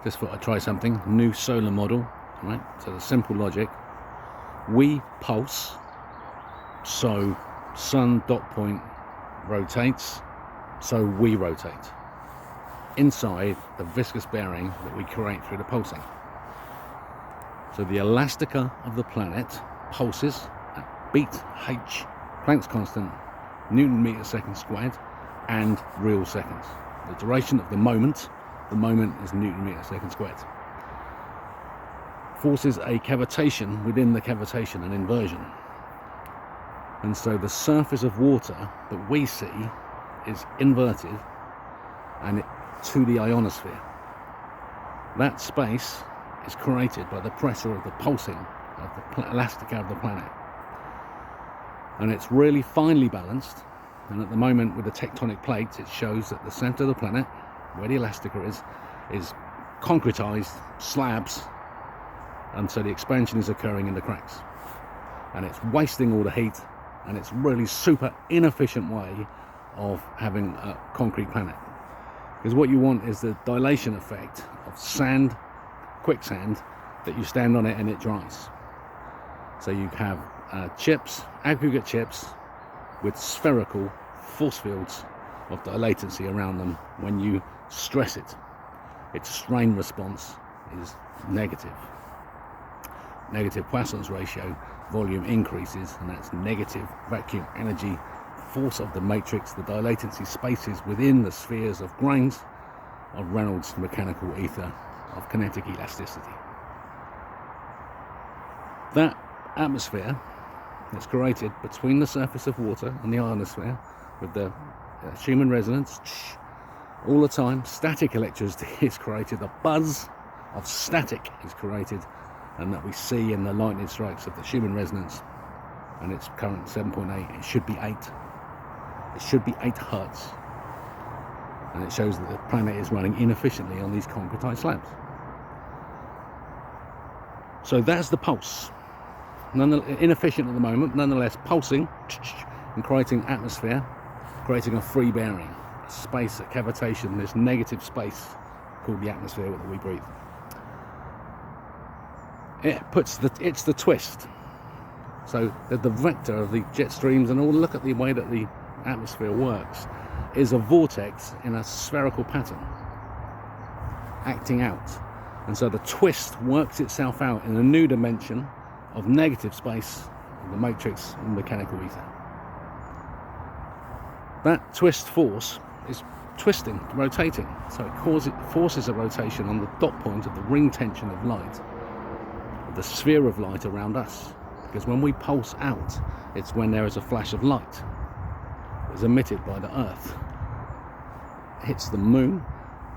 Just thought I'd try something, new solar model, right? So the simple logic, we pulse, so sun dot point rotates, so we rotate inside the viscous bearing that we create through the pulsing. So the elastica of the planet pulses at beat h, Planck's constant, Newton meter second squared, and real seconds. The duration of the moment is Newton meter second squared. Forces a cavitation within the cavitation, an inversion. And so the surface of water that we see is inverted and to the ionosphere. That space is created by the pressure of the pulsing of the elastica of the planet. And it's really finely balanced. And at the moment, with the tectonic plates, it shows that the center of the planet, where the elastica is concretized slabs, and so the expansion is occurring in the cracks. And it's wasting all the heat, and it's really super inefficient way of having a concrete planet. Because what you want is the dilation effect of sand, quicksand, that you stand on it and it dries. So you have chips, aggregate chips, with spherical force fields of dilatancy around them. When you stress it, its strain response is negative. Negative Poisson's ratio, volume increases, and that's negative vacuum energy force of the matrix, the dilatancy spaces within the spheres of grains of Reynolds mechanical ether of kinetic elasticity. That atmosphere that's created between the surface of water and the ionosphere with the Schumann resonance all the time, static electricity is created, the buzz of static is created, and that we see in the lightning strikes of the Schumann resonance, and its current 7.8, it should be 8. It should be 8 hertz, and it shows that the planet is running inefficiently on these concretized slabs. So that's the pulse. Inefficient at the moment, nonetheless pulsing and creating atmosphere, creating a free bearing, a space, a cavitation, this negative space called the atmosphere that we breathe. It's the twist. So the vector of the jet streams and all, look at the way that the atmosphere works, is a vortex in a spherical pattern acting out. And so the twist works itself out in a new dimension of negative space of the matrix and mechanical ether. That twist force is twisting, rotating, so it forces a rotation on the dot point of the ring tension of light, of the sphere of light around us. Because when we pulse out, it's when there is a flash of light that's emitted by the Earth. It hits the moon,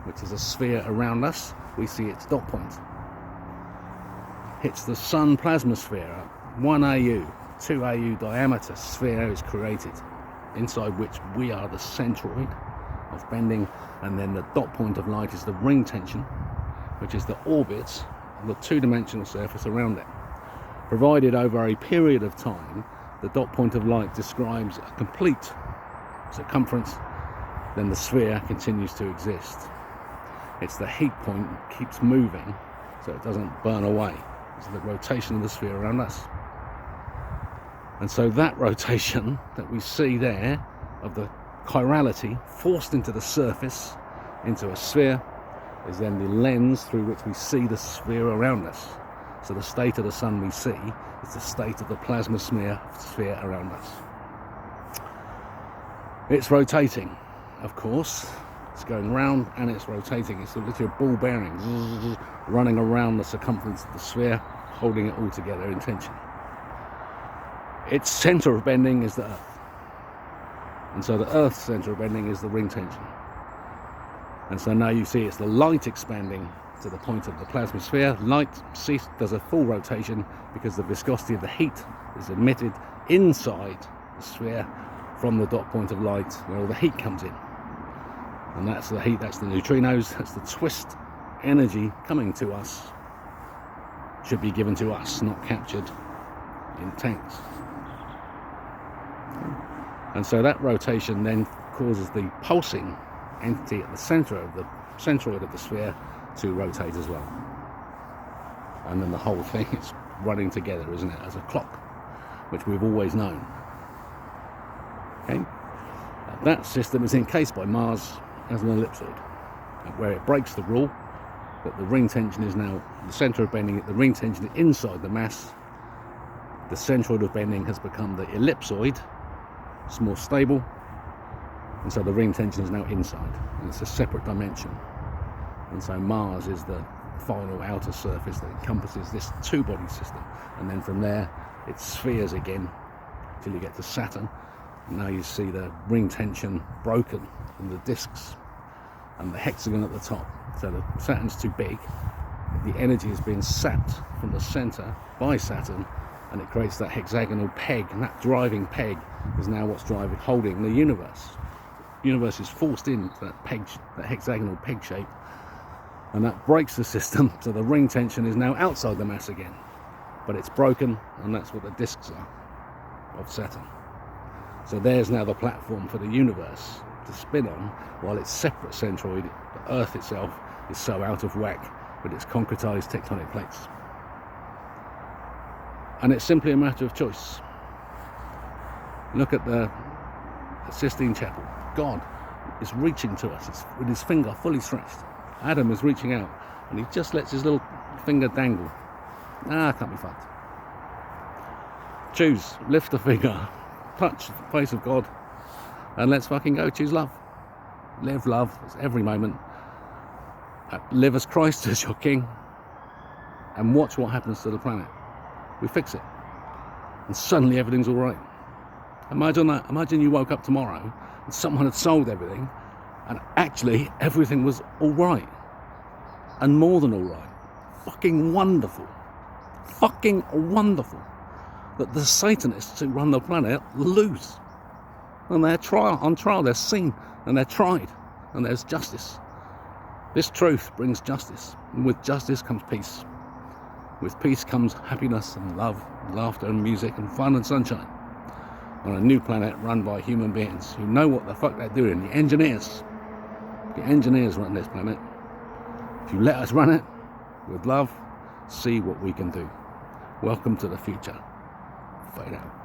which is a sphere around us, we see its dot point. Hits the sun plasmasphere, 1 AU, 2 AU diameter sphere is created, inside which we are the centroid of bending, and then the dot point of light is the ring tension, which is the orbit of the two-dimensional surface around it. Provided over a period of time, the dot point of light describes a complete circumference, then the sphere continues to exist. It's the heat point that keeps moving so it doesn't burn away. It's the rotation of the sphere around us. And so that rotation that we see there of the chirality forced into the surface, into a sphere, is then the lens through which we see the sphere around us. So the state of the sun we see is the state of the plasma sphere around us. It's rotating, of course. It's going round and it's rotating. It's literally a ball bearing, running around the circumference of the sphere, holding it all together in tension. Its center of bending is the Earth. And so the Earth's center of bending is the ring tension. And so now you see it's the light expanding to the point of the plasma sphere. Light does a full rotation because the viscosity of the heat is emitted inside the sphere from the dot point of light where all the heat comes in. And that's the heat, that's the neutrinos, that's the twist energy coming to us. Should be given to us, not captured in tanks. And so that rotation then causes the pulsing entity at the center of the centroid of the sphere to rotate as well. And then the whole thing is running together, isn't it, as a clock, which we've always known. Okay? That system is encased by Mars as an ellipsoid, where it breaks the rule that the ring tension is now, the centre of bending, the ring tension is inside the mass. The centroid of bending has become the ellipsoid. It's more stable, and so the ring tension is now inside, and it's a separate dimension. And so Mars is the final outer surface that encompasses this two-body system, and then from there it spheres again till you get to Saturn. And now you see the ring tension broken in the disks and the hexagon at the top. So the Saturn's too big, the energy is being sapped from the centre by Saturn, and it creates that hexagonal peg, and that driving peg is now what's holding the universe. The universe is forced into that peg, that hexagonal peg shape, and that breaks the system, so the ring tension is now outside the mass again. But it's broken, and that's what the disks are of Saturn. So there's now the platform for the universe to spin on, while its separate centroid, the Earth itself, is so out of whack with its concretized tectonic plates. And it's simply a matter of choice. Look at the Sistine Chapel. God is reaching to us with his finger fully stretched. Adam is reaching out, and he just lets his little finger dangle. Can't be fucked. Choose, lift the finger, touch the face of God, and let's fucking go. Choose love. Live love every moment. Live as Christ as your king, and watch what happens to the planet. We fix it, and suddenly everything's all right. Imagine that. Imagine you woke up tomorrow and someone had solved everything, and actually everything was all right, and more than all right. Fucking wonderful. Fucking wonderful that the Satanists who run the planet lose, and they're on trial, they're seen, and they're tried, and there's justice. This truth brings justice, and with justice comes peace. With peace comes happiness and love, and laughter and music and fun and sunshine. On a new planet run by human beings who know what the fuck they're doing. The engineers run this planet. If you let us run it with love, see what we can do. Welcome to the future. Fade out.